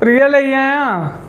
Real ले आया।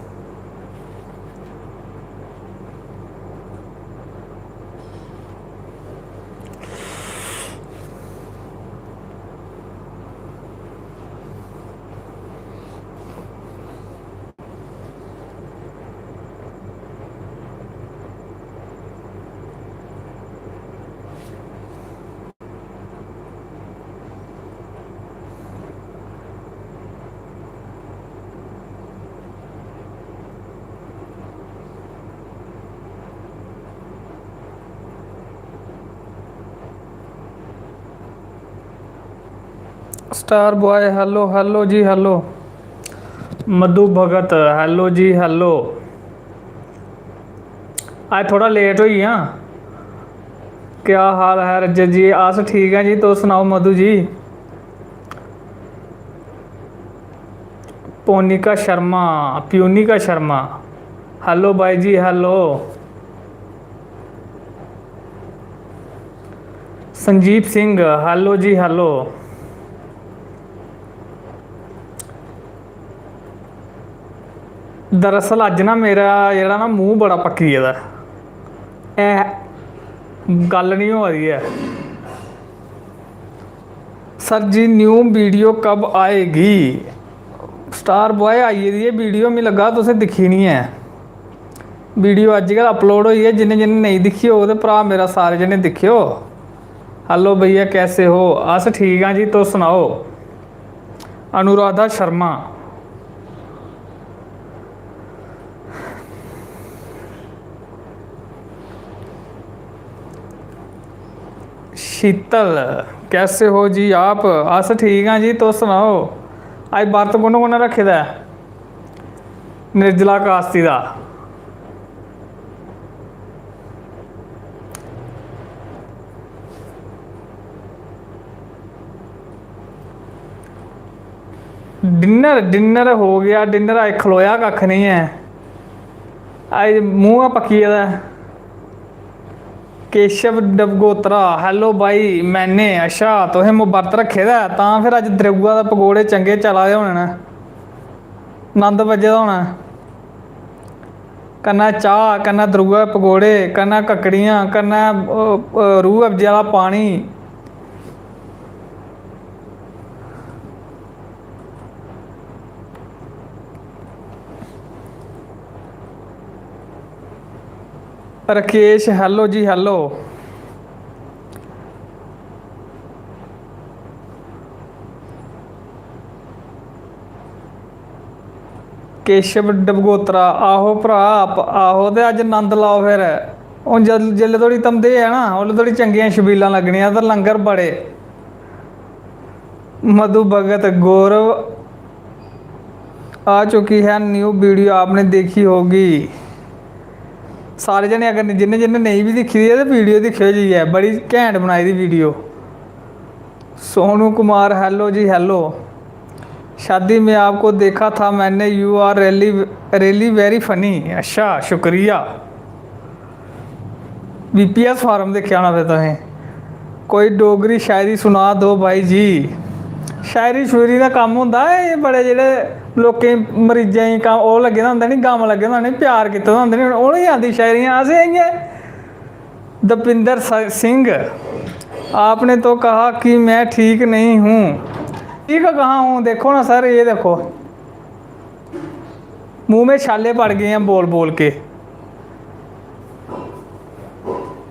Star boy hello hello जी हेलो। मधु भगत हेलो जी हेलो। आज थोड़ा लेट हुई हाँ। क्या हाल है रजत जी? अस ठीक है जी, तो सुनाओ मधु जी। पोनिका शर्मा, प्यूनिका शर्मा हेलो भाई जी हेलो। संजीव सिंह हेलो जी हेलो। दरअसल अज ना मेरा जेड़ा ना मूँह बड़ा पक्की गेदा ऐ, गल नहीं हो रही है। सर जी न्यू वीडियो कब आएगी? स्टार बॉय आई गेदी है वीडियो, मिगी लग्गा तुसें दिक्खी नहीं है। वीडियो अजकल अपलोड हुई है, जिन्हें जिन्हें नहीं दिखी होग तो भरा मेरा सारे जने दिखियो। हेलो भैया कैसे हो? अस ठीक हाँ जी, तो सुनाओ। अनुराधा शर्मा, शीतल कैसे हो जी आप? अस ठीक हाँ जी, तो सुनाओ। अज बर्त कुन कुन रखे दा? निर्जला कास्ती का। डिनर डिनर हो गया, डिनर अज खलोया कख नहीं है। अज मूँह पक्की गेदा। केशव डबगोत्रा हेलो भाई। मैंने अच्छा तुसें बरत रखे दा तां फिर अज द्रेऊआ दे पकौड़े चंगे चला दे होने न, नंद बज्जे दा होना। कन्नै चाह्, कन्नै द्रुआ दे पकौड़े, कन्नै ककड़ियां, कन्नै रूह अफ्जे आह्ला पानी। राकेश हेलो जी हेलो। केशव डबगोत्रा आहो भरा, आहो तो अज नंद लाओ फिर। हूँ जिसले धोड़ी तमदे है ना उसले धोड़ी चंगियां छबीलां लगनियां ते लंगर बड़े। मधु भगत गौरव आ चुकी है न्यू वीडियो, आपने देखी होगी। सारे जने अगर जिन्हें जिन्हें नहीं भी दिखी दी है तो वीडियो दिखियो जी, है बड़ी घैंट बनाई दी वीडियो। सोनू कुमार हेलो जी हेलो। शादी में आपको देखा था मैंने, you are really really very funny. अच्छा शुक्रिया। बीपीएस फार्म देखा होना फिर तुसें। कोई डोगरी शायरी सुना दो भाई जी। शायरी शुयरी का कम्म होंदा एह् बड़े जेह्ड़े लोकें मरीजें गी कम्म ओह् लग्गे दा होंदा नी, गम लग्गे दा होंदा नी, प्यार कीते दा होंदा नी, उ'नें गी आंदी शायरियां। असें इ'यां दपिंदर सिंह आपने तो कहा कि मैं ठीक नहीं हूँ। ठीक कहाँ हूँ? देखो ना सर, ये देखो मुंह में छाले पड़ गए हैं बोल बोल के।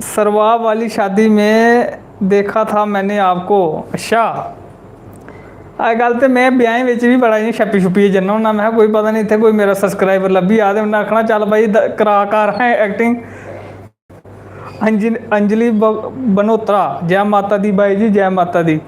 सरवाब वाली शादी में देखा था मैंने आपको। अच्छा अजकल तो मैं ब्याहें बिच भी बड़ा इ'यां छप्पी छुप्पियै जन्ना होन्ना। मैं कोई पता नहीं इत्थै कोई मेरा सबसक्राइबर लब्भी जा ते उन्नै आखना चल भाई करा कर एक्टिंग। अंजलि बनोत्रा जय माता दी बाई जी, जय माता दी।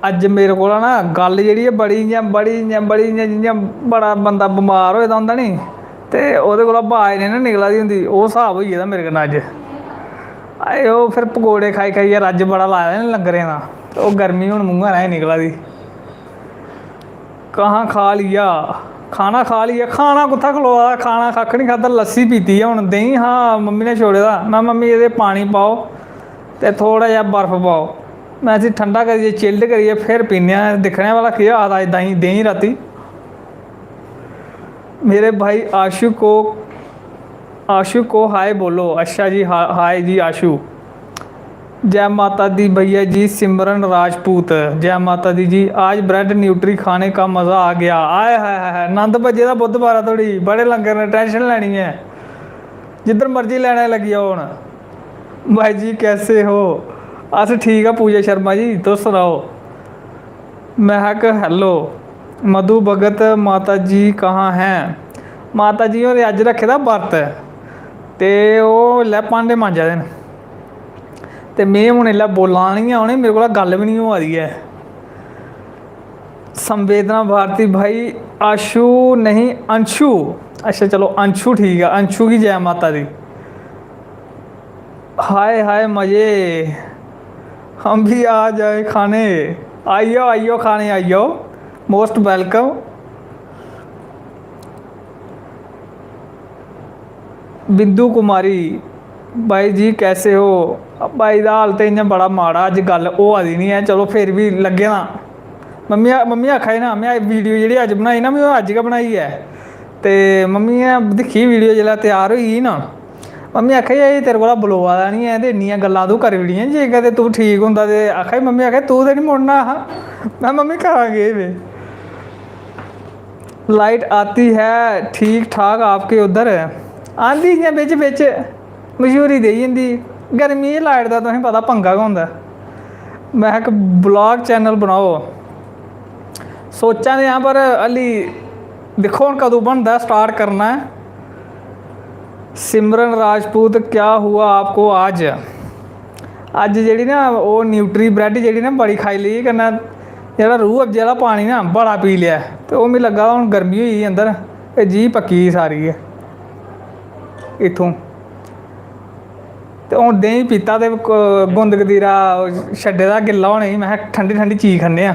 अज मेरे को ना गल जी बड़ी इ'यां जि'यां बड़ा बंदा बमार होए दा होंदा नी ते ओह्दे कोला अवाज नहीं ना निकला दी होंदी, ओह् स्हाब होई गेदा मेरे कन्नै अज्ज। अरे ओह् फिर पकौड़े खाई खाइयै रज्ज बड़ा लाए दा नी लंगरें दा, ते ओह् गर्मी हून मूंहा दा निकला दी। कहाँ खा लिया खाना, खा लिया खाना, कुत्था खलोआ खाना, कक्ख नहीं खादा, लस्सी पीती है हुण। दही हाँ मम्मी ने छोड़े दा, मैं मम्मी ये पानी पाओ तो थोड़ा जहा बर्फ पाओ, मैं इसी ठंडा करिए चिल्ड करिए फिर पीने, दिक्खने वाला केह् आखदा अज दही दही राती। मेरे भाई आशु को हाय बोलो। अच्छा जी हाय जी आशु। जय माता दी भैया जी। सिमरन राजपूत जय माता दी जी। आज ब्रेड न्यूट्री खाने का मज़ा आ गया। आए हाय हाय नंद बजे का बुधवार थोड़ी बड़े लंगर ने, टेंशन लैनी है जिधर मर्जी लैने लगी जाओ हुण। भाई जी कैसे हो? अस ठीक है पूजा शर्मा जी, तुस सुनाओ? महक हैलो। मधु भगत माता जी कहाँ हैं? माता जी होरें अज रखे दा बरत ते ओह् लै भांडे मांजा दे न, ते में हूँ इसलै बोला नी है उ'नें, मेरे को गल भी नहीं होआ दी है। संवेदना भारती भाई। आशु नहीं अंशु। अच्छा चलो अंशु ठीक है, अंशु की जय माता दी। हाय हाय मज़े, हम भी आ जाए खाने। आइयो आइयो खाने आइयो, मोस्ट वेलकम। बिंदु कुमारी भाई जी कैसे हो? भाई दा हाल तो इ'यां बड़ा माड़ा, अज गल होआ दी नहीं है, चलो फिर भी लग्गे ना। मम्मी आखा दी ना, मैं वीडियो जी अज बनाई ना, मैं अज गै बनाई है। तो मम्मी ने दिक्खी वीडियो जिसलै तैयार होई ना, मम्मी आखा जी तेरे को बलोआ दा नहीं है, तो इन्नियां गल्लां तूं करी ओड़ियां, जे कदें तूं ठीक होंदा ते आखा मम्मी आखा तूं ते नहीं मुड़ना हा। मैं मम्मी करा गे वे। लाइट आती है ठीक ठाक आपके उधर? आंदी इ'यां बिच बिच मशहूरी देई जंदी। गर्मी च लाइट दा तुसें पता पंगा गै होंदा। मैं इक ब्लॉग चैनल बनाओ, सोचा दे आं पर हल्ली दिक्खो हूँ कदूं बनदा, स्टार्ट करना है। सिमरन राजपूत क्या हुआ आपको आज? अज जी ना वो न्यूट्री ब्रेड जी ना बड़ी खाई ली, कन्नै जेह्ड़ा रूह अफ्जे आह्ला पानी ना बड़ा पी लिया, तो वो मिगी लग्गा हूँ गर्मी होई गेई अंदर, ते जी पक्की सारी गै इत्थों। तो हूँ देहीं पीता ते गुंद गदीरा छड्डे दा गिल्ला होने गी, मैं ठंडी ठंडी चीज़ खन्ने आं।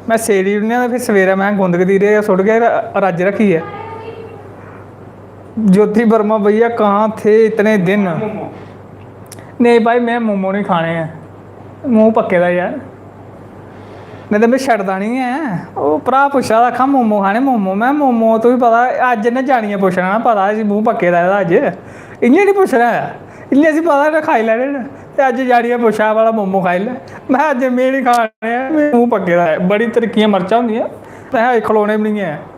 मैं सेड़ी ओड़ने आं, फिर सवेरै मैं गुंद गदीरे सुट्ट के रज्ज रक्खी है। ज्योति वर्मा भैया कहाँ थे इतने दिन? नहीं भाई मैं मोमो नहीं खाने हैं, मूँह पक्के दा यार, नहीं तो मैं छड्डदा नहीं है। ओह् भ्राऽ पुच्छा दा आक्खा मोमो खाने, मोमो मैं मोमो तुगी पता अज्ज इन्नै जानियै पुच्छना ना, पता इसी मूँह पक्के दा एह्दा अज्ज इ'यां नहीं पुच्छना ऐ, इ'यां इसी पता इन्नै खाई लैने न, ते अज्ज जानियै पुच्छा भला मोमो खाई लै। मैं अज्ज में नहीं खाने हैं, मेरे मूँह पक्के दा है, बड़ी तरीकियां मर्चां होंदियां, मैं खलोने भी नहीं है।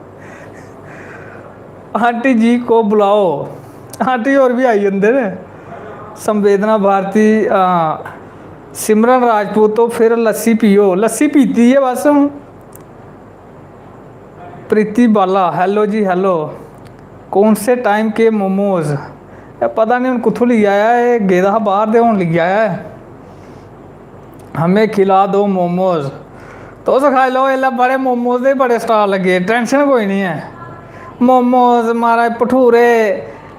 आंटी जी को बुलाओ, आंटी होर भी आई जंदे ने। संवेदना भारती सिमरन राजपूत तो फिर लस्सी पियो, लस्सी पीती है बस हूँ। प्रीति बाला हेलो जी हेलो। कौन से टाइम के मोमोज? पता नहीं हूँ कुत्थों ली आया है, गेदा हा बाहर दे हूँ ली आया है। हमें खिला दो मोमोज। तुस खाई लो, इसलै बड़े मोमोज दे बड़े स्टाल लगे, टेंशन कोई नहीं है। मोमोज महाराज, भठूरे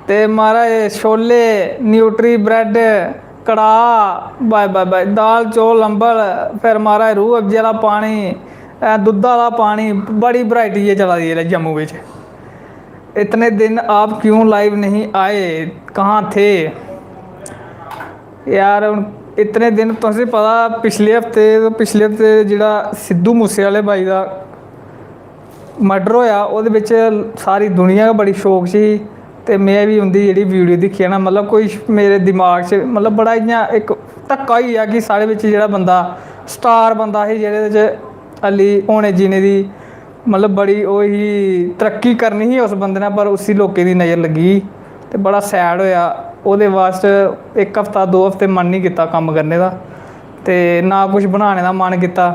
ते महाराज छोले, न्यूट्री ब्रेड, कड़ाह, बाय बाय बाय, दाल चौल अम्बल, फिर महाराज रूह अफ्जे आह्ला पानी, दुद्धा आह्ला पानी, बड़ी वैरायटी है चला दी है जम्मू बिच। इतने दिन आप क्यों लाइव नहीं आए, कहाँ थे यार? इतने दिन तुसें पता पिछले हफ्ते जेह्ड़ा सिद्धू मूसे आह्ले बाई दा मर्डर होया, ओह्दे बिच सारी दुनिया गै बड़ी शौक च ही, ते मैं भी उंदी जेह्ड़ी वीडियो दिक्खी ना, मतलब कोई मेरे दिमाग च मतलब बड़ा इ'यां इक धक्का होई गेआ कि साढ़े बिच जेह्ड़ा बंदा स्टार बंदा ही, जेह्दे च हल्ली होने जीने दी मतलब बड़ी ओह् ही, तरक्की करनी ही उस बंदे ने, पर उसी लोकें दी नज़र लग्गी, ते बड़ा सैड होया। ओह्दे वास्ते एक हफ्ता 2 हफ्ते मन नहीं कीता कम्म करने दा, ते ना कुछ बनाने दा मन कीता,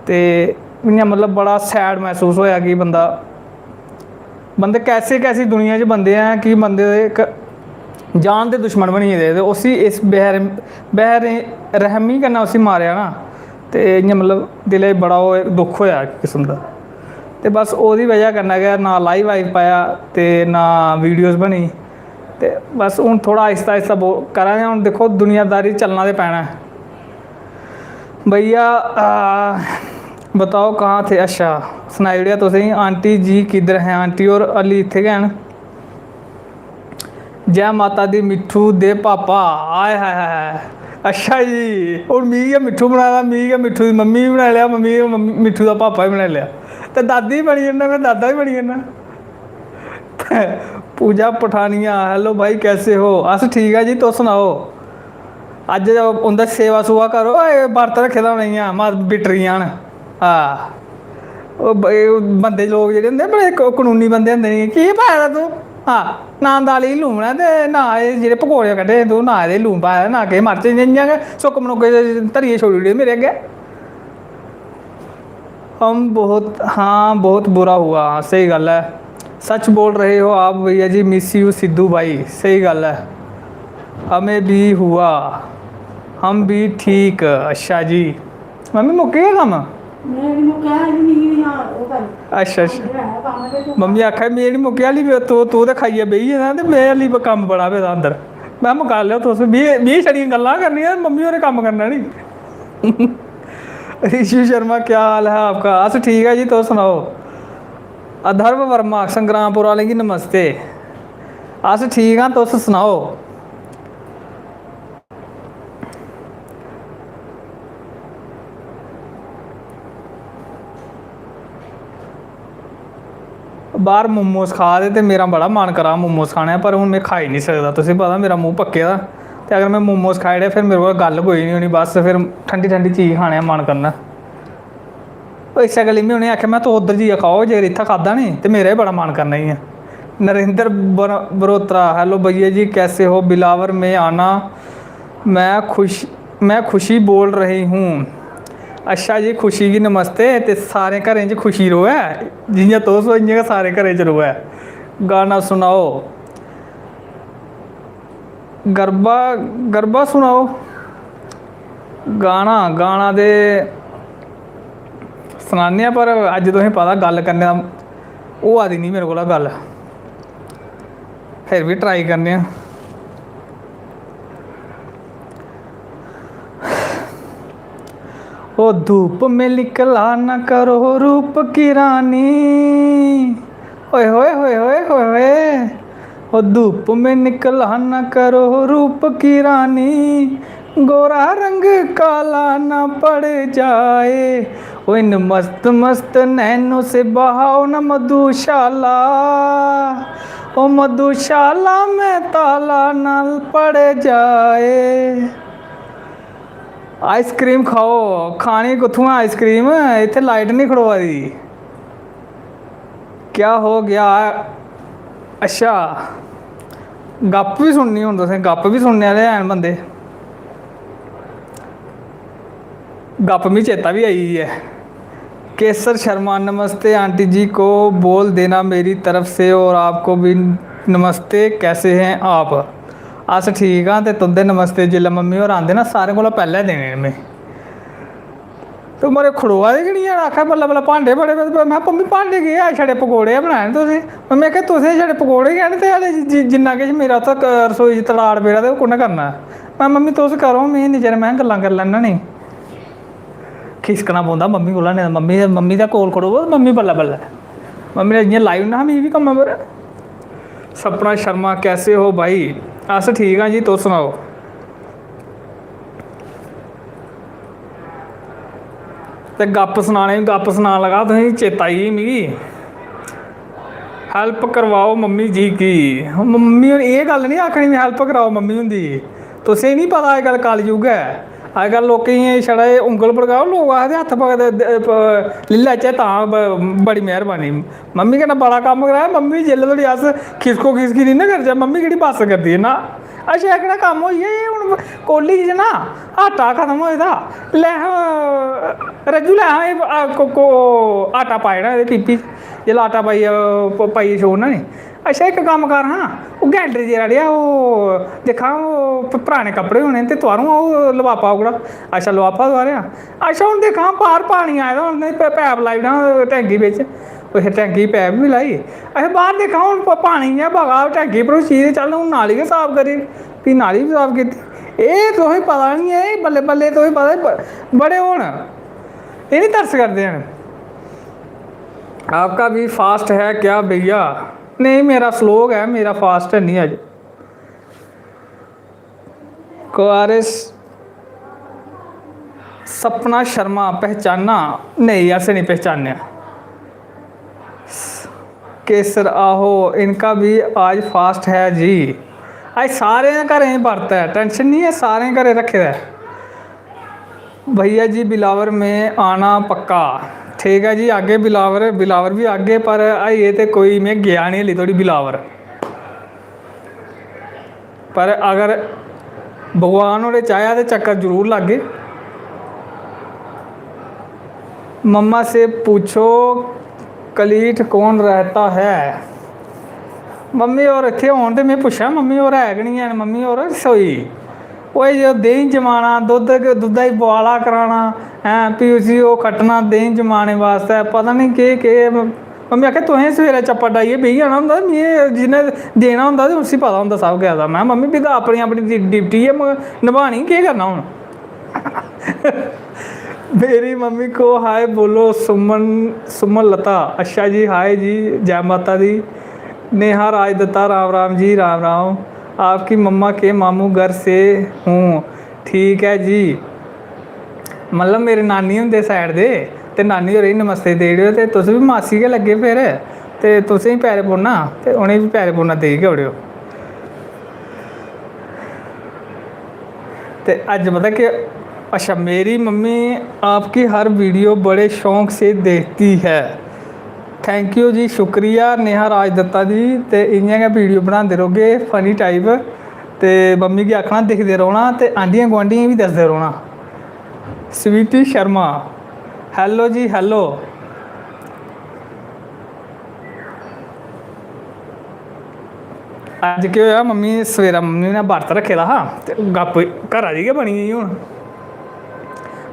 ते इ'यां मतलब बड़ा सैड महसूस होया कि बंदे कैसी दुनिया च बंदे हैं कि बंदे इक जान दे दुश्मन बनी गेदे, ते उसी इस रहमी कन्नै उसी मारेआ ना, ते इ'यां मतलब दिलै च बड़ा ओह् दुख होया इक किस्म दा। ते बस ओह्दी वजह कन्नै गै ना लाइव आई पाया, ते ना वीडियोज़ बनी, ते बस हूँ थोड़ा आहिस्ता आहिस्ता करा दे। हूँ दिक्खो दुनियादारी चलना ते पैना भैया। बताओ कहाँ थे। अच्छा सनाई ओड़ेआ तुसें। आंटी जी किधर हैं? आंटी और अली इत्थे गै न। जय माता दी मिट्ठू दे पापा। आए हाय हाय। अच्छा जी हूँ मी गै मिट्ठू बनाया, मी गै मिट्ठू की मम्मी भी बना लिया, मम्मी मिट्ठू का पापा भी बना लिया, तो दादी भी बनी जाना, मैं दादा भी बनी जाना। पूजा पठानिया हेलो भाई कैसे हो? अस ठीक है जी, तुस सनाओ। अज उंदा सेवा सूवा करो, बरत रखे दा होना मां बिटरियां न। हाँ बंदे लोग जेह्ड़े होंदे बड़े कानूनी बंदे होंदे नी, की पाए दा तूं? हाँ ना दाली लून ऐ ते ना एह् जेह्ड़े पकौड़े कड्ढे तूं, ना एह्दे लून पाए दा, ना केह् मर्च, इ'यां गै सुक्क मनुक्के धरियै छोड़ी ओड़े मेरे अग्गें। हम बहुत, हाँ बहुत बुरा हुआ, सही गल है। सच बोल रहे हो आप भैया जी, मिस यू सिद्धू भाई। सही गल है, हमें भी हुआ, हम भी ठीक। अच्छा जी मम्मी मुक्की गया कम्म? अच्छा अच्छा मम्मी आखा मेरी नहीं मुक्की हाली, तू तो खाइयै बेही गेदा ते में हाली कम्म बड़ा पेदा अंदर। मैं मुका लिया तुस मी छड़ियां गल्लां करनियां, मम्मी होरें कम्म करना नी। ऋषि शर्मा क्या हाल है आपका? अस ठीक है जी, तुस सनाओ। अधर्व वर्मा संग्रामपुर वाले की नमस्ते। अस ठीक हाँ, तुस सनाओ। बाहर मोमोस खा दे ते मेरा बड़ा मन करा मोमोस खाने, पर हूँ मैं खाई नहीं सकता, तुसें पता मेरा मूँह पक्के दा, ते अगर मैं मोमोस खाई ओड़े फिर मेरे को गल कोई नहीं होनी, बस फिर ठंडी ठंडी चीज़ खाने का मन करना। इस्सै गल्ली में उ'नें आखेआ मैं तो उद्धर जाइयै खाओ, जे इत्थै खाद्धा नी ते मेरा बी बड़ा मन करना ही है। नरेंद्र बरोत्रा हेलो भैया जी कैसे हो? बिलावर में आना, मैं खुशी बोल रही हूँ। अच्छा जी खुशी की नमस्ते, ते सारे घरें च खुशी रोऐ, जियां तुस हो इ'यां गै सारे घरें च रोऐ। गाना सुनाओ। गरबा गरबा सुनाओ। गाना गाना दे सनाने पर अज्ज तुसें पता गल्ल करने दा होआ दी नहीं मेरे कोला गल्ल, फिर भी ट्राई करने आं। ओ धूप में निकला न करो रूप की रानी, ओए होए होए होए होए होए। ओ धूप में निकला न करो रूप की रानी, गोरा रंग काला न पड़ जाए, ओ इन मस्त मस्त नैनों से बहाओ न मधुशाला, ओ मधुशाला में ताला न पड़ जाए। आइसक्रीम खाओ। खानी कुत्थों है आइसक्रीम, इत्थे लाइट नहीं खड़ोआ दी। क्या हो गया? अच्छा गप भी सुननी, हूँ तुसें गप भी सुनने आह्ले हैन बंदे। गप मी चेता भी आई है। केसर शर्मा नमस्ते आंटी जी को बोल देना मेरी तरफ से, और आपको भी नमस्ते, कैसे हैं आप? अस ठीक हाँ, ते तुंदे नमस्ते जिसलै मम्मी होर आंदे ना सारें कोला पैह्लें देने में। तो मेरे खड़ोआ दे गै निं हैन, आखा बल्लें बल्लें भांडे बड़े, मैं मम्मी भांडे केह् है, छड़े पकौड़े बनाए न तुसें? मम्मी आखेआ तुसें छड़े पकौड़े गै न, ते हले जिन्ना किश मेरा उत्थै रसोई च तड़ाड़ पेदा ते ओह् कु'न्नै करना ऐ? मैं मम्मी तुस करो, में इन्ने चिर में गल्लां करी लैन्ना नी। खिसकना पौंदा मम्मी कोला, नेईं मम्मी दे कोल खड़ोवो मम्मी बल्लें बल्लें, मम्मी ने इ'यां लाई ओड़ना हा मिगी बी कम्मै पर। सपना शर्मा कैसे हो भाई? अस ठीक हाँ जी, तुस सनाओ। ते गप सनान लगा तुसेंगी चेता आई गेई मिगी। हैल्प करवाओ मम्मी जी की। मम्मी एह् गल्ल नहीं आखनी मैं हैल्प कराओ मम्मी हुंदी, तुसेंगी नहीं पता अज्जकल कलयुग है, अज्जकल लोकें गी छड़ा उंगल पड़काओ, लोग आखदे हत्थ लेई लैचे तां बड़ी मेहरबानी। मम्मी कन्नै बड़ा कम्म कराया, मम्मी जेल्लै धोड़ी अस खिसको खिसकी नहीं ना करचै मम्मी केह्ड़ी बस करदी है ना। अच्छा एह्कड़ा कम्म होई गेआ, हून कोली च ना आटा खत्म होए दा, लै रज्जू लै आटा पाई ओड़ना एह्दे पीपी च, जेल्लै आटा पाइयै छोड़ना नी। अच्छा इक कम्म कर हां, ओह् गैंडरी जेह्ड़ा रेहा ओह् दिक्खा ओह् पराने कपड़े होने ते तोआरूं ओह् लफाफा ओकड़ा। अच्छा लफाफा तोआरेआ। अच्छा हून दिक्खा बाहर पानी आए दा, हून पैप लाई ओड़ां टैंकी बिच्च, फिर टैंकी पैप बी लाई। अच्छा बाहर दिक्खा हून पानी इ'यां बगा टैंकी भरोची ते चल हून नाली गै साफ करी, फ्ही नाली बी साफ कीती। एह् तुसेंगी पता निं ऐ, बल्लें बल्लें तुसेंगी पता बड़े होन ये नहीं तरस करते हैं। आपका भी फास्ट है क्या भैया? नहीं मेरा स्लोग है, मेरा फास्ट है नहीं अज। कुआरिस सपना शर्मा पहचाना? नहीं ऐसे नहीं पहचाने। केसर आहो इनका भी आज फास्ट है जी। आज सारे घर बरत है, टेंशन नहीं है, सारे घर रखे है। भैया जी बिलावर में आना पक्का। ठीक है जी, आगे बिलावर बिलावर भी आगे, पर ये तो कोई मैं गया नहीं हली थोड़ी बिलावर, पर अगर भगवान होरे चाहे तो चक्कर जरूर लागे। मम्मा से पूछो कलीठ कौन रहता है? मम्मी और इतने होने तो मैं पूछा मम्मी और है कि नहीं है? मम्मी और रसोई वो जो दही जमाना, दुद्ध दुद्धा ही बुआला कराना है, भी उसी वो कट्टना दही जमाने वास्ते, पता नहीं के मम्मी आखे तुसें सवेरे चप्पा डाइयै बेही जाना होंदा, में जिन्हें देना होंदा ते उसी पता होंदा सब क्या। मैं मम्मी भी तो अपनी अपनी ड्यूटी है निभानी, केह् करना हूँ। मेरी मम्मी को हाय बोलो सुमन सुमन लता। अच्छा जी, हाय जी, जय माता दी। नेहा राज दत्ता, राम राम जी, राम राम। आपकी मम्मा के मामू घर से हूँ। ठीक है जी, मतलब मेरे नानी होंदे साइड दे, ते नानी होरें नमस्ते देई ओड़ेओ, ते तुस भी मासी गै लग्गे फिर, ते तुसें भी पैरे पौना ते उ'नें भी पैरे पौना देई गै ओड़ेओ। ते अज्ज पता कि अच्छा, मेरी मम्मी आपकी हर वीडियो बड़े शौक से देखती है। थैंक यू जी, शुक्रिया नेहा राज दत्ता जी। ते इ'यां गै वीडियो बनाते रौह्गे फनी टाइप, ते मम्मी गी आखना दिखदे रौह्ना, ते आंढियां गुआंढियां भी दसदे रौह्ना। स्वीटी शर्मा, हैलो जी हैलो। अज्ज केह् होया, मम्मी सवेरा मम्मी ने बरत रखे दा हा, ते गप्प घरा दी गै बनी गेई हून।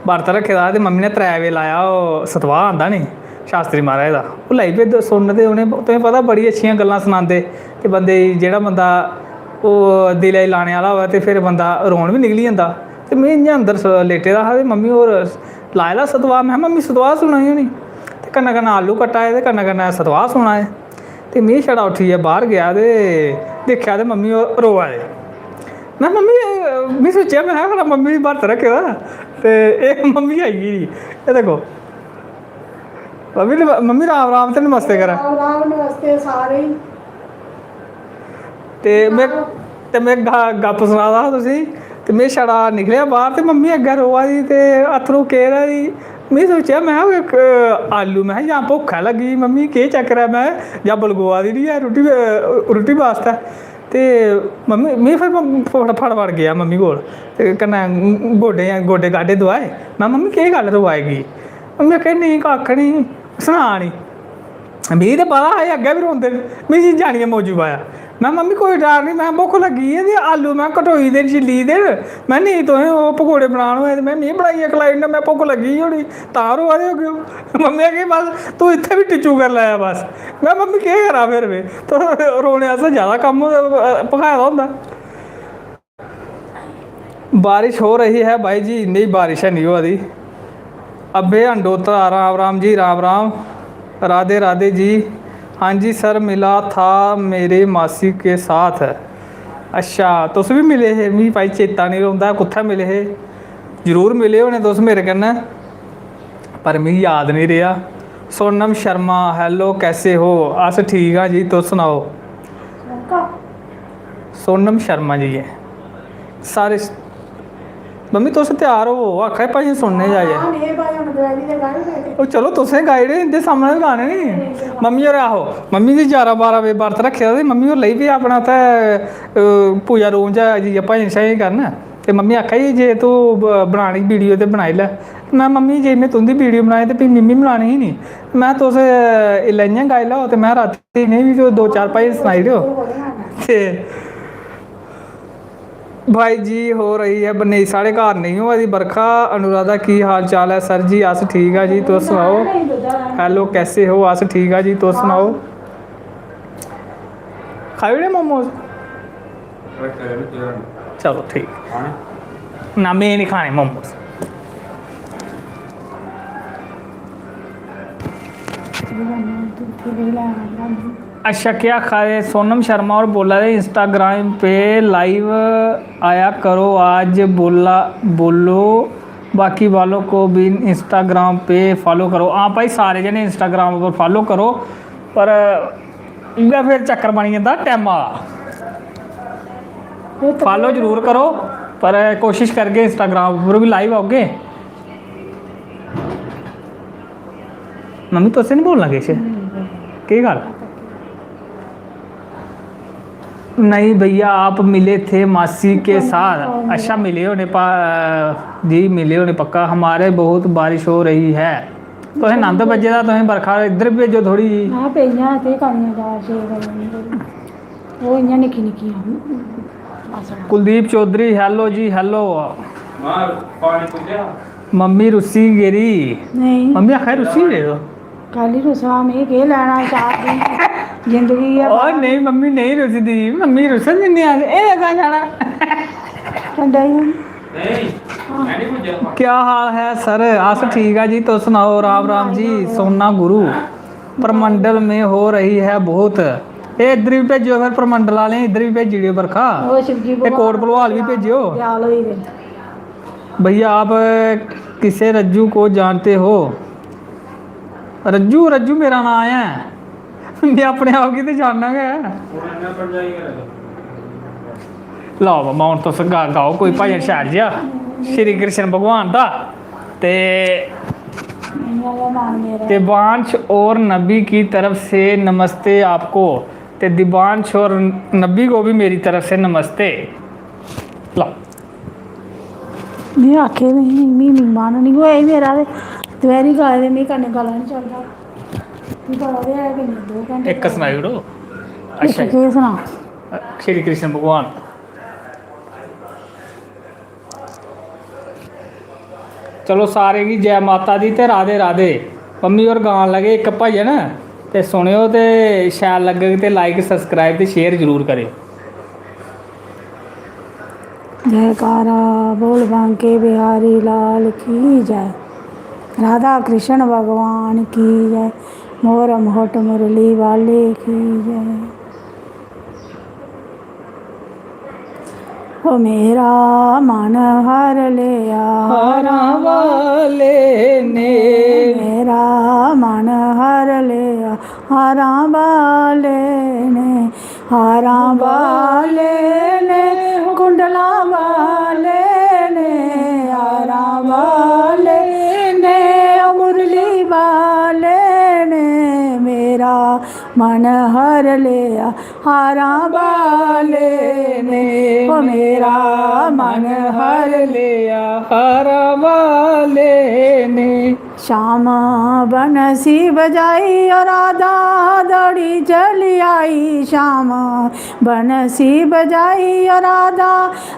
बरत रखे दा ते मम्मी ने 3 बजे लाया ओह् सतवाह् आंदा नी शास्त्री महाराज दा, ओह् लाई पे सुनन, ते उ'नें तुसें पता बड़ी अच्छियां गल्लां सनांदे, ते बंदे जेह्ड़ा बंदा ओह् दिलै च लाने आह्ला होऐ ते फिर बंदा रोन भी निकली जंदा। ते में इ'यां अंदर लेटे दा हा, ते मम्मी होर लाए दा सतवाह्, में मम्मी सतवाह् सुना दी होनी, ते कन्नै कन्नै आलू कट्टा दे, ते कन्नै कन्नै सतवाह् सुना दे। ते में छड़ा उट्ठियै बाहर गया ते दिक्खेआ ते मम्मी होर रोआ दे। मैं मम्मी में सोचेआ मैं खरा मम्मी ने बरत रखे दा, ते एह् मम्मी आई गेई। एह् देखो मम्मी राम राम ते नमस्ते करा। राम राम, नमस्ते सारे। ते में गप्प सुना दा हा तुसेंगी, ते में छड़ा निकलेआ बाहर, ते मम्मी अग्गें रोआ दी ते अत्थरू केरा दी। में सोचेआ मैं आलू, मैं जां भुक्ख है लग्गी मम्मी केह् चक्कर है, मैं जां बलगोआ दी नहीं है रुट्टी वास्ते। ते मम्मी में फिर फटाफट गया मम्मी कोल, ते कन्नै गोडे गाडे दोआए। मैं मम्मी केह् गल्ल रोआएगी? मम्मी आखे नेईं कक्ख निं, सना नी। मिगी ते पता हा अग्गें बी रोंदे न, मिगी जानियै मौजू पाया। मैं मम्मी कोई डर नहीं, मैं भुक्ख लग्गी है, ते आलू मैं कटोई दे छिल्ली दे, मैं नेईं तुसें ओह् पकौड़े बनाने होए ते में बनाइयै खलाई ओड़ना, मैं भुक्ख लग्गी दी होनी तां रोआ दे होगे। मम्मी आखी बस तूं इत्थै बी टिच्चू करी लैया बस। मैं मम्मी केह् करां फिर में, तुस रोने आस्तै ज़्यादा कम्म भखाए दा होंदा। बारिश हो रही है भाई जी? नहीं बारिश है नहीं होआ दी। अबे अंडोत्रा, राम राम जी, राम राम, राधे राधे जी। हाँ जी सर, मिला था मेरे मासी के साथ। अच्छा तुस भी मिले हे? मिगी भाई चेता नहीं रौंह्दा कुत्थै मिले हे, जरूर मिले होने तुस मेरे कन्नै, पर मिगी याद नहीं रेहा। सोनम शर्मा, हेलो कैसे हो? अस ठीक हाँ जी, तुस सनाओ। सोनम शर्मा जी है सारे। मम्मी तुस त्यार हो, आखा भाई सुनने जाइए। ओह् चलो तुसें गाइड इंदे सामने भी गाने नी। मम्मी होर आहो, मम्मी दी 11-12 बजे बरत रखे दा, ते मम्मी होर लेई पे अपना उत्थै पूजा रूम च जाइयै भजन शजन करन। ते मम्मी आखा दी जे तूं बनानी वीडियो ते बनाई लै। मैं मम्मी जे में तुं'दी वीडियो बनाई ते फ्ही मिम्मी बनानी ही नी। मैं तुस इल्लै इ'यां गाई लैओ, ते मैं रातीं इ'नें बी 2-4 भजन सनाई देओ। ते भाई जी हो रही है नहीं, साढ़े घर नहीं होआ दी बरखा। अनुराधा की हाल चाल है? सर जी अस ठीक है जी, तुस सनाओ। हेलो कैसे हो? अस ठीक है जी, तुस सनाओ। खाई ओड़े मोमोज? चलो ठीक ना, में नहीं खाने मोमोज। अच्छा क्या खाए सोनम शर्मा और बोला रहे इंस्टाग्राम पे लाइव आया करो आज बोलो बाकी वालों को भी इंस्टाग्राम पे फॉलो करो। हाँ भाई सारे जने इंस्टाग्राम पर फॉलो करो पर इ'यां फिर चक्कर बनी जंदा टैमा फॉलो जरूर करो पर कोशिश करगे इंस्टाग्राम पर भी लाइव आओगे। मम्मी तुसें नहीं बोलना किश केह् गल्ल नहीं भैया आप मिले थे मासी के साथ। अच्छा मिले होने जी मिले होने पक्का। हमारे बहुत बारिश हो रही है तो नंद बजे दा तुसें बरखा इधर भेजो थोड़ी जी। हां पेइयां ते कमियां जा छे वो इयां निक्की निक्की कुलदीप चौधरी हेलो जी हेलो। मम्मी रुस्सी गेरी नहीं मम्मी आखा रुस्सी गए हो कल ही रुसा में केह् लैना 4 दिन जिंदगी है और नहीं मम्मी नहीं रुसदी मम्मी रुसन दिंदी आ ए लगा जाना ठंडा ही क्या हाल है सर अस ठीक है जी तो सुनाओ राम राम जी सोना गुरु परमंडल में हो रही है बहुत ये इधर भी भेजो फिर परमंडल वाले इधर भी भेजी दियो बरखा वो शिवजी कोट भलवाल भी भेजियो दयाल होई गए। भैया आप किसे रज्जू को जानते हो रज्जू रज्जू मेरा नाम है मैं अपने आप की तो जानना गै लाओ मामा हूँ तुस गाओ कोई भजन शैल जिहा श्री कृष्ण भगवान दा ते दिबांश और नबी की तरफ से नमस्ते आपको ते दिबांश और नबी को भी मेरी तरफ से नमस्ते। लो मैं आखे मी मन नहीं होया मेरा ते दपैहरी गाए ते मी कन्नै गला नहीं चलदा तू गला दे है कि 2 घंटे एक सनाई ओड़ो। अच्छा केह् सुना श्री कृष्ण भगवान चलो सारे की जय माता दी ते राधे राधे। मम्मी और गान लगे एक भजन ते सुनियो ते शैल लग्गे ते लाइक सब्सक्राइब ते शेयर जरूर करें। जयकारा बोल बांके बिहारी लाल की जय राधा कृष्ण भगवान की जय मोर मोहट मुरली वाले की जय। ओ मेरा मन हर लिया हारा वाले ने मेरा मन हर लिया हारा वाले ने हारा वाले ने कुंडला वाले ने हारा वाले ने मुरली वाले ने मेरा मन हर लिया हारा वाले ने ओ मेरा मन हर लिया हारा वाले ने। श्याम बंसी बजाई और राधा दौड़ी चली आई श्याम बंसी बजाई और राधा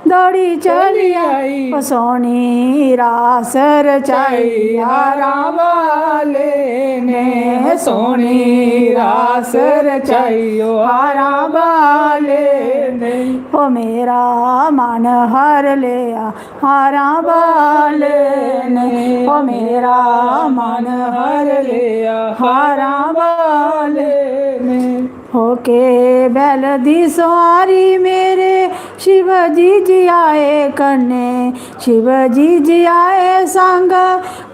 दौड़ी चली आई ओ सोनी रास रचाई हारा वाले ने सोनी रास रचाई ओ हारा वाले ने ओ मेरा मन हर लिया हारा वाले ने ओ मेरा मन हर लिया हारा वाले ने होके बैल दी सवारी मेरे शिव जी आए कन्ने शिव जी आए संग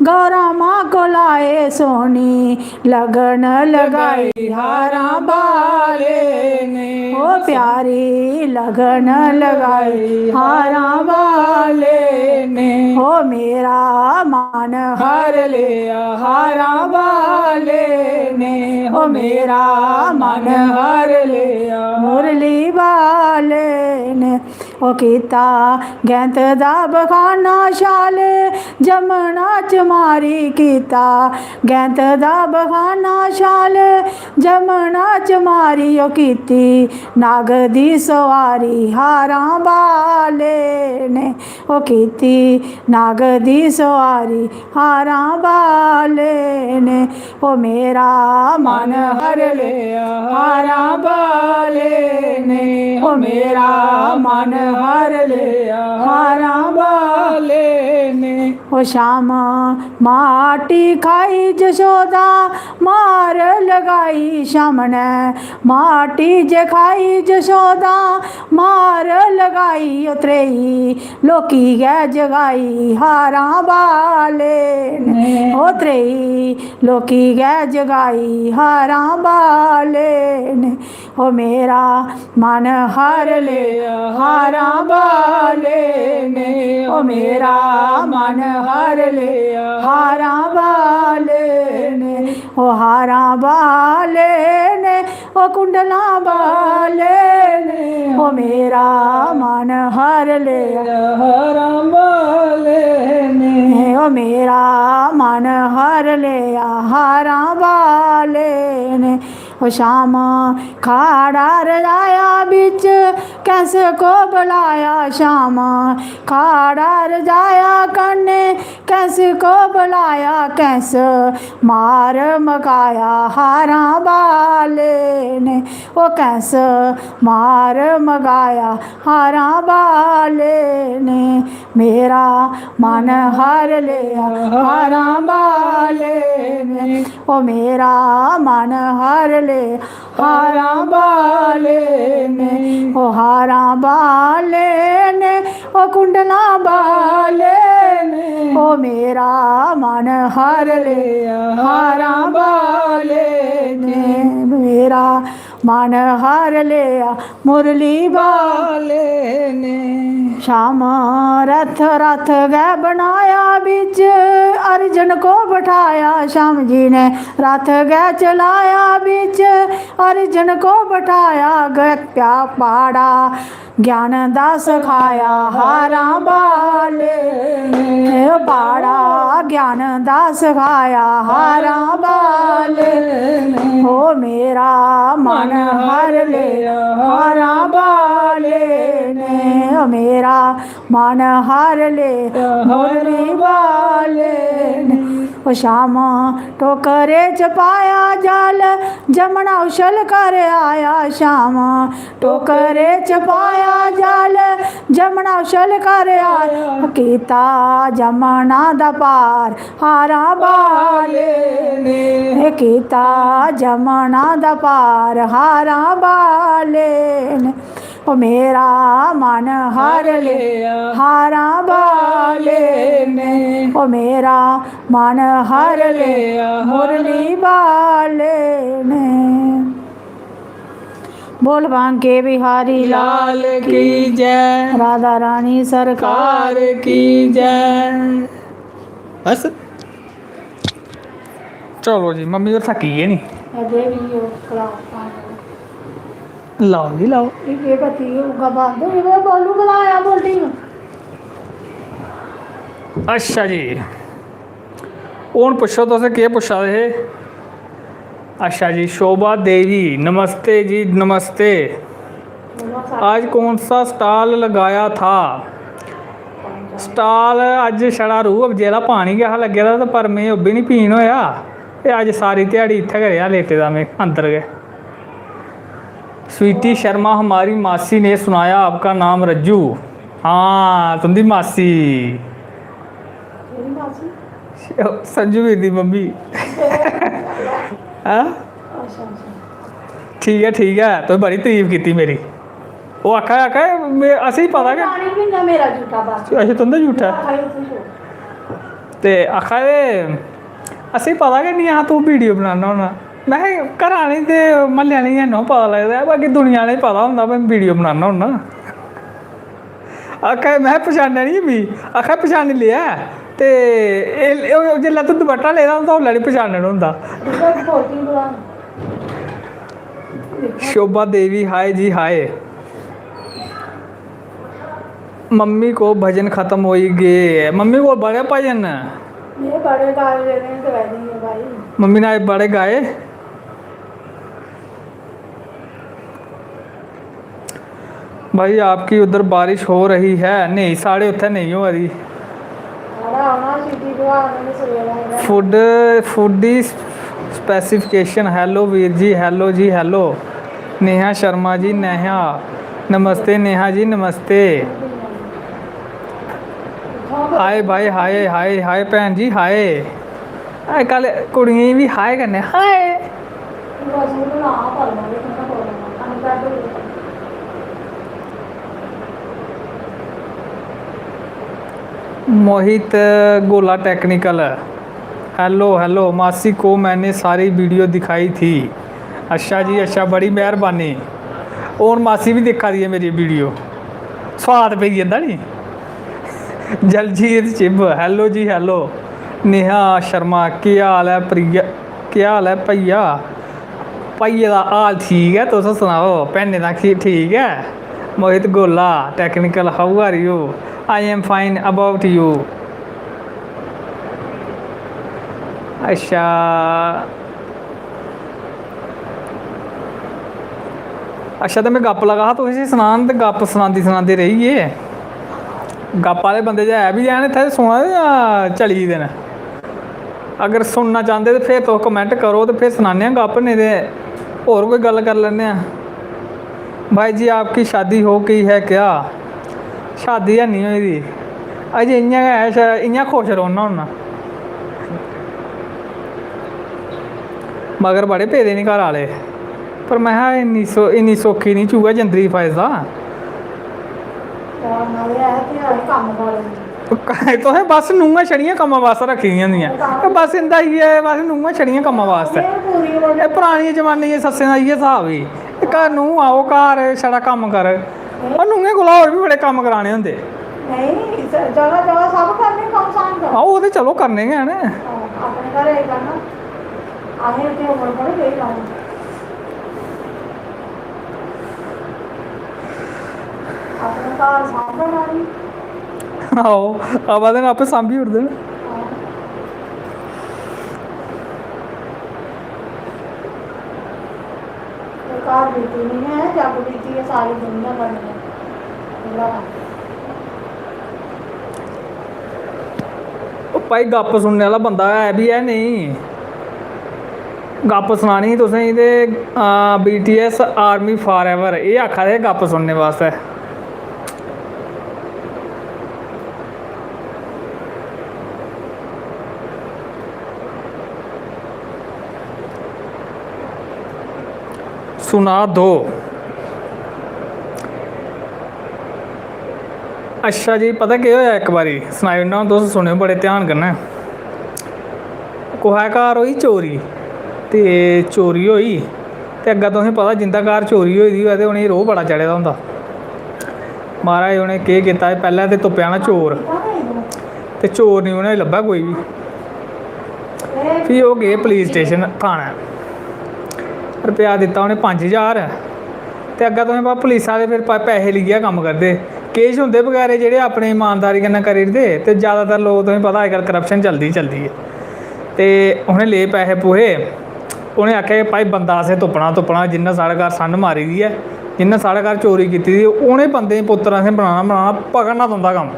गौरा माँ को लाए सोनी लगन लगाई हारा वाले ने ओ प्यारी लगन लगाई हारा वाले ने ओ मेरा मन हर लिया हारा वाले ने ओ मेरा मन हर लिया मुरली वाले ने ओ कीता गैंत दा बखाना शाल जमना च मारी कीता गैंत दा बखाना शाल जमना च मारी ओ कीती नाग दी सवारी हारा वाले ने ओ कीती नाग दी सवारी हारा वाले ने ओ मेरा मन हर लिया हारा वाले ने ओ मेरा मन हर लिया हारा वाले ने। ओ श्याम माटी खाई जशोदा मार लगाई श्याम ने माटी जे खाई जशोदा मार लगाई उतरेई लोकी गै जगाई हारा बाले ने उतरेई लोकी गै जगाई हारा बाले ने ओ मेरा मन हर ले हारा बाले ने ओ मेरा मन हर ले हारा बाले ने ओ हारा बाले ने ओ कुंडला बाले ने ओ मेरा मन हर ले हारा बाले ने ओ मेरा मन हर ले हारा बाले ने ओ श्याम खाड़ा रजाया बिच कैसे को बुलाया श्याम खाड़ा रजाया कन्ने कैसे को बुलाया कैस मार मकाया हारा बाले ने ओ कैस मार मगाया हारा बाले ने मेरा मन हर ले हारा बाले ने ओ मेरा मन हर ले हारा बाले ने ओ हारा बाले ने ओ कुंडला बाले ने ओ मेरा मन हर ले हारा बाले ने मेरा मन हर ले मुरली बाले ने श्याम रथ रथ गै बनाया बिच अर्जुन को बैठाया श्याम जी ने रथ गै चलाया बिच अर्जुन को बैठाया गया पाड़ा ज्ञान दा सखाया हारा बाले ने पाड़ा ज्ञान दा सखाया हारा बाले ने हो मेरा मन हर ले हारा बाले ने ओ मेरा मन हर ले मुरली बाले ने ओ श्याम टोकरे च पाया जल जमना उछल कर आया श्याम टोकरे च पाया जल जमना उछल कर आया कीता जमना दा पार हारा बाले ने कीता जमना दा पार हारा बाले ने ओ मेरा मन हर ले हारा बाले ने ओ मेरा मन हर ले मुरली बाले ने बोल बांके बिहारी लाल की जय राधा रानी सरकार कार की जय। बस चलो जी मम्मी तो थकी है नहीं लाओ जी लाओ बोलू बुलाया बोलती हूँ अच्छा जी हूँ पुछो तुस केह् पुच्छा दे हे। अच्छा जी शोभा देवी नमस्ते जी नमस्ते। आज कौन सा स्टॉल लगाया था। स्टॉल अज छड़ा रूह अफजे दा पानी गै हा लग्गे दा ते पर में ओह् बी नहीं पीन होया ते अज सारी ध्याड़ी इत्थै गै रेहा लेटे दा में अंदर गै। स्वीटी शर्मा हमारी मासी ने सुनाया आपका नाम रज्जू। हाँ तुंदी मासी संजू वीर दी मम्मी हाँ ठीक है तो बड़ी तारीफ की मेरी। वो आखा असें पता कि अच्छा तुंदा झूठा ते आखा असें पता गै नहीं हा तू वीडियो बनाना होना। मैं घर आने ते म्हल्ले आह्लें गी पता लगदा है बाकी दुनिया आह्लें पता होंदा मैं वीडियो बनाना होना। आखा मैं पछानेआ नहीं मी आखा पछानी लिया ते जेल्लै तू दुपट्टा लेदा होंदा उसलै नहीं पछानन होंदा। शोभा देवी हाय जी हाय। मम्मी को भजन खत्म हो ही गए। मम्मी को बड़े भजन मम्मी ने बड़े गाए। भाई आपकी उधर बारिश हो रही है। नहीं साढ़े उत्थे नहीं हो रही। Foodie specification hello Veer ji hello जी हेलो। नेहा शर्मा जी नेहा नमस्ते। नेहा जी नमस्ते। हाय भाई हाय हाय हाय भैन जी हाय अजकल कुड़ियें भी हाय करने हाय मोहित गोला टेक्निकल हेलो हेलो मासी को मैंने सारी वीडियो दिखाई थी अच्छा जी अच्छा बड़ी मेहरबानी और मासी भी देखा दी है मेरी वीडियो स्वाद पे जंदा नी जलजीत चिब हेलो जी हेलो नेहा शर्मा क्या हाल है प्रिया क्या हाल है भैया भाइये दा हाल ठीक है तुस सनाओ भैने दा ठीक है Mohit Gola technical how are you I am fine about you अच्छा अच्छा तो मैं गप्प लगा तुसें सनान ते गप्प सनांदी रही गे गप्प आह्ले बंदे है बी हैन इत्थै सुना दे जां चली गेदे न अगर सुनना चांह्दे ते फिर तुस कमेंट करो ते फिर सनाने आं गप्प नेईं ते होर कोई गल्ल कर लैन्ने आं भाई जी आपकी शादी हो गई है क्या शादी है नहीं होई दी अजें इ'यां गै है इ'यां खुश रौह्ना होन्ना मगर बड़े पेदे नी घर आह्ले पर मैं इन्नी सौखी नहीं चूहा जंदरी फसदा तुसें बस नूंहां छड़ियां कम्मां वास्ते रक्खी दियां होंदियां बस इंदा इ'यै बस नूंहां छड़ियां कम्मां वास्ते एह् पराने जमाने दियां सस्सें दा इ'यै स्हाब ही घर नूंह् आओ घर छड़ा कम्म कर और नूंहें कोला होर बी बड़े कम्म कराने होंदे आहो ओह् ते चलो करने गै न आहो आवा दे न आपे सांभी उड़दे न भाई गप्प सुनने आह्ला बंदा है बी है नहीं गप्प सनानी तुसेंगी ते BTS आर्मी फॉर एवर एह् आखा दे गप्प सुनने वास्ते सुना दो अच्छा जी पता केह् होया इक बारी सनाई ओड़ना तुस सुनेओ बड़े ध्यान कन्नै कुसै घर होई चोरी ते चोरी होई ते अग्गें तुसेंगी पता जिंदा घर चोरी होई दी होऐ ते उ'नेंगी रोह् बड़ा चढ़े दा होंदा महाराज उ'नें केह् कीता पैह्लें ते तुप्पेआ ना चोर ते चोर निं उ'नेंगी लब्भा कोई बी फ्ही ओह् गे पुलिस स्टेशन थाने रपेआ दित्ता उ'नें 5000 ते अग्गें तुसें पता पुलिस आह्ले फिर पैहे लेइयै कम्म करदे केस होंदे बगैरे जेह्ड़े अपनी ईमानदारी कन्नै करी ओड़दे ते ज़्यादातर लोग तुसेंगी पता अज्जकल करप्शन चलदी ऐ ते उ'नें ले पैहे पूहे उ'नें आखेआ कि भाई बंदा असें तुप्पना जिन्नै साढ़े घर सन्न मारी दी ऐ जिन्नै साढ़े घर चोरी कीती दी उ'नें बंदें गी पुत्तर असें बनाना पकड़ना तुं'दा कम्म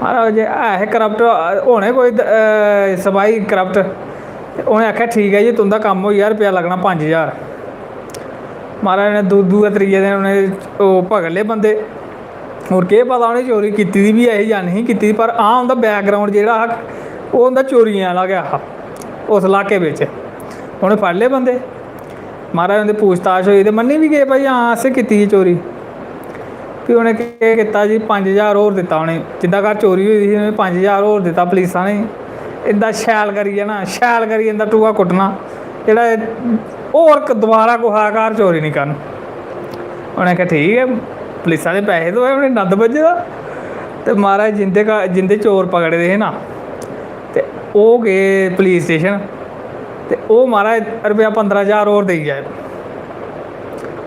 महाराज जे है करप्ट होने कोई सपाही करप्ट उ'नें आखेआ ठीक है जी तुं'दा कम्म होई गेआ रपेआ लग्गना 5000 महाराज उ'नें दूए त्रिये दिन उ'नें ओह् पकड़ ले बंदे होर केह् पता उ'नें चोरी कीती दी बी ऐ ही जां नहीं कीती दी पर हां उं'दा बैकग्राउंड जेह्ड़ा हा ओह् उं'दा चोरियें आह्ला गै हा उस इलाके बिच उ'नें फड़ ले बंदे महाराज उं'दी पूछताछ होई ते मन्नी बी गे भाई हां असें कीती ही चोरी फ्ही उ'नें केह् कीता जी 5000 होर दित्ता उ'नें जिंदा घर चोरी होई दी ही उ'नें 5000 होर दित्ता पुलिस आह्लें गी इंदा शैल करियै इंदा टूआ कुट्टना जेह्ड़ा होर दोबारा कुसै घर चोरी निं करन उ'नें आखेआ ठीक है पुलिस आह्ले पैहे दोए उ'नें नंद बज्झे दा ते महाराज जिंदे चोर पकड़े दे हे ना ते ओह् गे पुलिस स्टेशन ते ओह् महाराज रपेआ 15000 होर देई जाए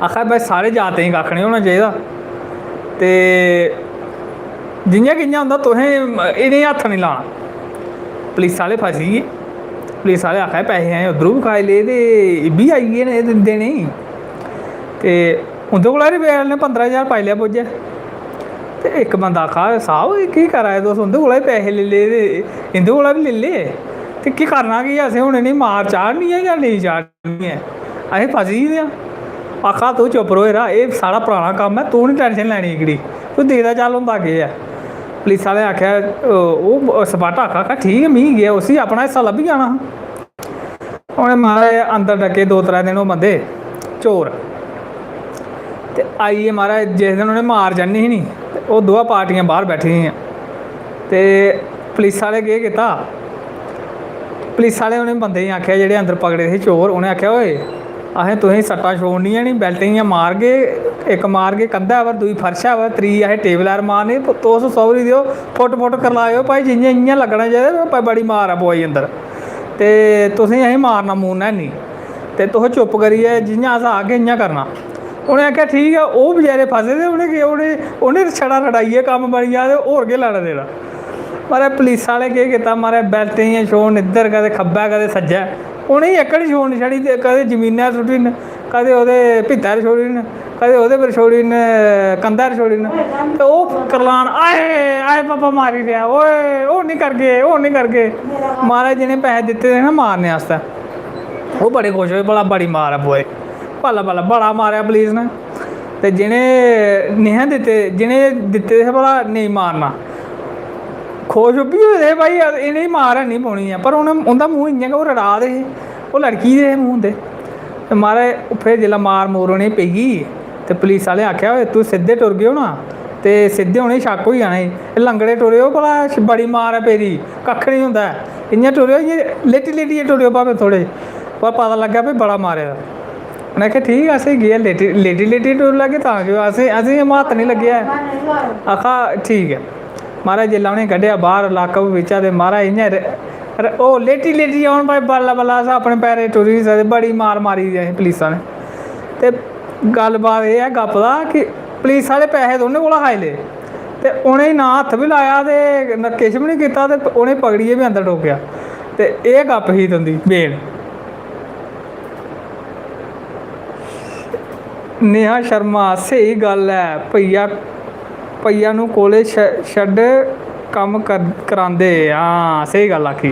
आखा भाई सारे जातें गी कक्ख निं होना चाहिदा ते जियां कि'यां होंदा तुसें इ'नेंगी हत्थ निं लाना पुलिस आह्ले फसी गे पुलिस आह्ले आखा पैहे असें उद्धरों बी खाई ले ते एह् बी आई गे न देने गी ते उं'दे कोला रपेआ ने 15000 पाई लेआ पुज्जे ते इक बंदा आखा साहब केह् करा दे तुस उं'दे कोला बी पैहे लेई ले ते इं'दे कोला बी लेई ले ते केह् करना कि असें हून इ'नेंगी मार चाढ़नी ऐ जां नेईं चाढ़नी ऐ असें फसी गेदे आं आखा तूं चुप्प रवो यरा एह् साढ़ा पराना कम्म ऐ तूं निं टैंशन लैनी एह्कड़ी तूं दिखदा चल होंदा केह् ऐ पुलिस वाले आख्या वो सपाटा आखा ठीक है मीं गया उसी अपना हिस्सा लभी जाना उन्हें महाराज अंदर डके 2-3 दिन वो बंदे चोर ते आइए महाराज जिस दिन उन्हें मार चढ़नी ही नी वो दोवां पार्टियां बाहर बैठी दियां ते पुलिस वाले केह् कीता पुलिस वाले उन्हें बंदे गी आख्या जेह्ड़े अंदर पकड़े थे चोर उन्हें आख्या ओए असें तुसें सट्टां छोड़नियां नी बेल्टें इ'यां मारगे इक मारगे कंधा पर दूई फर्शा पर त्री असें टेबलै'र मारनी तुस सौरी देओ फुट करलाएओ भाई जियां इ'यां लग्गना चाहिदा बड़ी मार ऐ पोई अंदर ते तुसेंगी असें मारना मूरना हैनी ते तुस चुप करियै जियां अस आखगे इ'यां करना उ'नें आखेआ ठीक है ओह् बचैरे फसे दे उ'नें केह् उ'नें छड़ा लड़ाइयै कम्म बनी जा ते होर केह् लैना देना महाराज पुलिस वाले केह् कीता महाराज बेल्टें इ'यां छोड़न इद्धर कदें खब्बै कदें सज्जै उ'नेंगी एकड़ छोड़नी छड़ी कदें जमीनै पर सुट्टी न कदें ओह्दे भित्तै पर छोड़ी न कदें ओह्दे पर छोड़ी न कंधै पर छोड़ी न ते ओह् करलान आए आए पापा मारी लेआ ओए ओह् निं करगे महाराज जि'नें पैहे दित्ते दे ना मारने आस्तै ओह् बड़े खुश होए भला बड़ी मार ऐ पोए भला बड़ा मारेआ पुलिस ने ते जि'नें नेहें दित्ते दे हे भला नेईं मारना खुश बी होए दे भाई इ'नेंगी मार हैनी पौनी ऐ पर उ'नें उं'दा मूंह इ'यां गै ओह् रड़ा दे हे ओह् लड़की दे हे मूंह दे ते महाराज फिर जेल्लै मार मूर उ'नेंगी पेई गेई ते पुलिस आह्ले आखेआ तूं सिद्धे टुर गेओ ना ते सिद्धे उ'नेंगी शक्क होई जाना एह् लंगड़े टुरेओ भला बड़ी मार ऐ पेदी कक्ख निं होंदा ऐ इ'यां टुरेओ इ'यां लेटियै टुरेओ भावें थोड़े पर पता लग्गेआ भाई बड़ा मारे दा उ'नें आखेआ ठीक असें गे लेटी टुर लैगे तां केह् असें हिम्मत निं लग्गेआ ऐ आखा ठीक ऐ महाराज जेल्लै उ'नेंगी कड्ढेआ बाहर लॉकअप बिच्चा ते महाराज इ'यां ओह् लेटी औन भाई बल्ला अस अपने पैरें टुरी निं सकदे बड़ी मार मारी दी असें पुलिसा ने ते गल्ल बात एह् ऐ गप्प दा कि पुलिस आह्ले पैहे ते उ'नें कोला खाई ले ते उ'नेंगी ना हत्थ बी लाया ते किश बी निं कीता ते उ'नेंगी पकड़ियै बी अंदर टोकेआ ते एह् गप्प ही तुं'दी मेन नेहा शर्मा स्हेई गल्ल ऐ भैया नूं कोले छड्ड कम्म करांदे हां स्हेई गल्ल आखी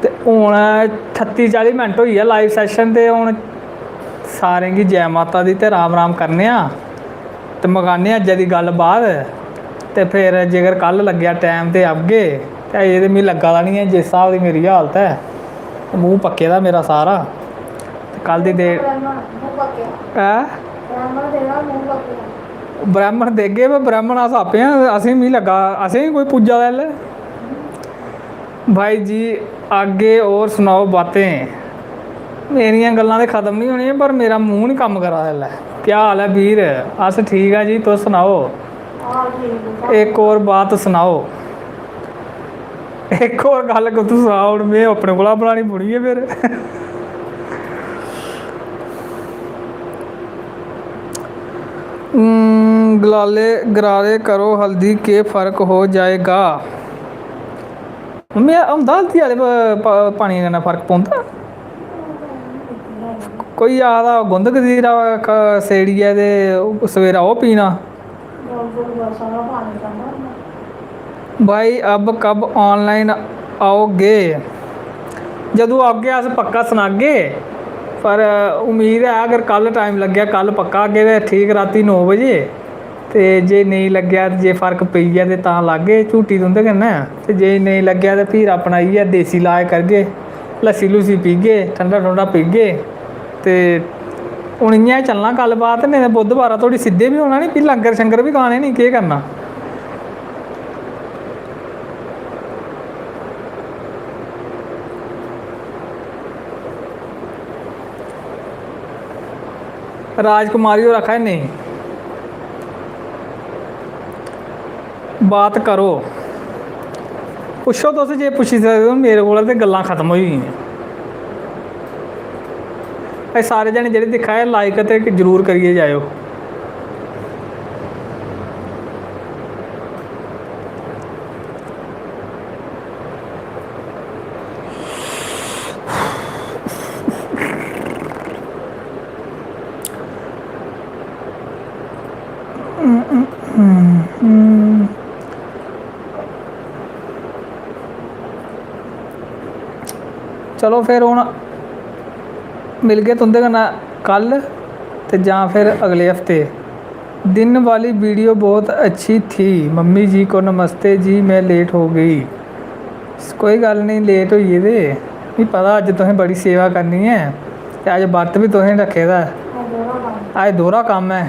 ते हून 38-40 मिनट होई गे लाइव सैशन ते हून सारें गी जै माता दी ते राम करने आं ते मकाने अज्जै दी गल्ल बात ते फिर जेकर कल लग्गेआ टैम ते आगे ते अजें ते मिगी लग्गा दा निं ऐ जिस स्हाब दी मेरी हालत ऐ मूंह पक्के दा मेरा सारा ते कल दी डेट ब्राह्मण देगे पर ब्राह्मण अस आपे आं असें मिगी लग्गा असें कोई पुज्जा दा ऐल्लै भाई जी आगे होर सनाओ बातें मेरियां गल्लां ते ख़त्म नहीं होनियां पर मेरा मूंह नहीं कम्म करा दा ऐल्लै क्या हाल है वीर अस ठीक है जी तुस सनाओ एक और बात सनाओ एक और गल तू सनाओ हूँ में अपने कोला बनानी पौनी है फिर गरारे करो हल्दी के फ़र्क हो जाएगा में होंदा हल्दी आह्ले पानी कन्नै फर्क पौंदा कोई आखदा गुंद कतीरा सेड़ियै ते सवेरा ओह् पीना भाई अब कब ऑनलाइन आओगे जदूं आगे अस पक्का सनागे पर उम्मीद है अगर कल टाइम लग्गेआ कल पक्का आगे ते ठीक राती 9 बजे ते जे नहीं लग्गेआ जे फर्क पेई गेआ ते तां लागे झूठी तुं'दे कन्नै ते जे नेईं लग्गेआ ते फिर अपना इ'यै देसी इलाज करगे लस्सी लुस्सी पीगे ठंडा पीगे ते हून इ'यां चलना गल्ल बात नेईं ते बुद्धबारा धोड़ी सिद्धे बी होना नी फ्ही लंगर शंगर बी खाने नी केह् करना राजकुमारी होर आखा नहीं बात करो पुच्छो तुस जे पुच्छी सकदे हो मेरे कोल ते गल्लां खत्म होई गेइयां एह् सारे जने जेह्ड़े दिक्खा दे लाइक ते जरूर करियै जाएओ चलो फिर हूँ मिल गए तुंदे कन्नै कल तो या फिर अगले हफ्ते। दिन वाली वीडियो बहुत अच्छी थी। मम्मी जी को नमस्ते जी, मैं लेट हो गई। कोई गल नहीं, लेट होई गे ते मिगी पता अज्ज तुसें बड़ी सेवा करनी है ते अज्ज बर्त भी तुसें रखे दा है, अज्ज दोहरा कम्म है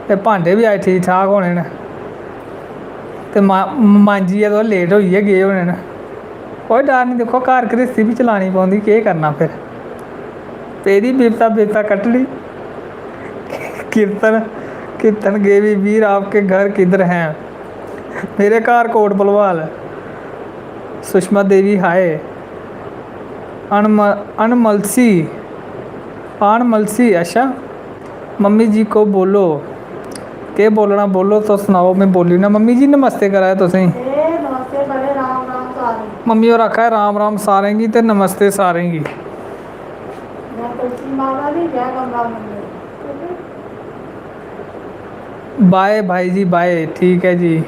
ते भांडे भी अज्ज ठीक ठाक होने न ते मांजियै तुस लेट होइयै गे होने न। कोई डर नहीं, देखो घर गृहस्थी भी चलानी पौंदी, केह् करना फिर। पेदी बिपता कट्टनी। कीर्तन कीर्तन गे भी वीर, आपके घर किधर हैं। मेरे घर कोट भलवाल। सुषमा देवी हाय। अनमलसी अच्छा। मम्मी जी को बोलो, के बोलना बोलो तो सुनाओ, मैं बोली ना। मम्मी जी नमस्ते करा तुसें। नमस्ते बड़े राम राम सारे। मम्मी होर आखा राम राम सारें गी ते नमस्ते सारें गी। मैं तुलसी माता दी, जय कमला मंदिर। बाय भाई जी, बाय, ठीक है जी।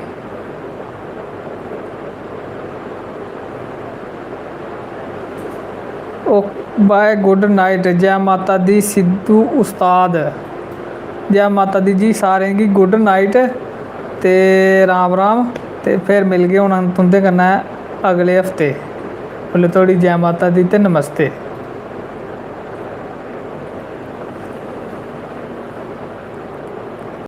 ओ बाय, गुड नाइट, जय माता दी सिद्धू उस्ताद। जय माता दी जी सारें गी, गुड नाइट ते राम राम। ते फिर मिलगे हुण तुंदे कन्नै अगले हफ्ते। ओल्ले धोड़ी जय माता दी ते नमस्ते।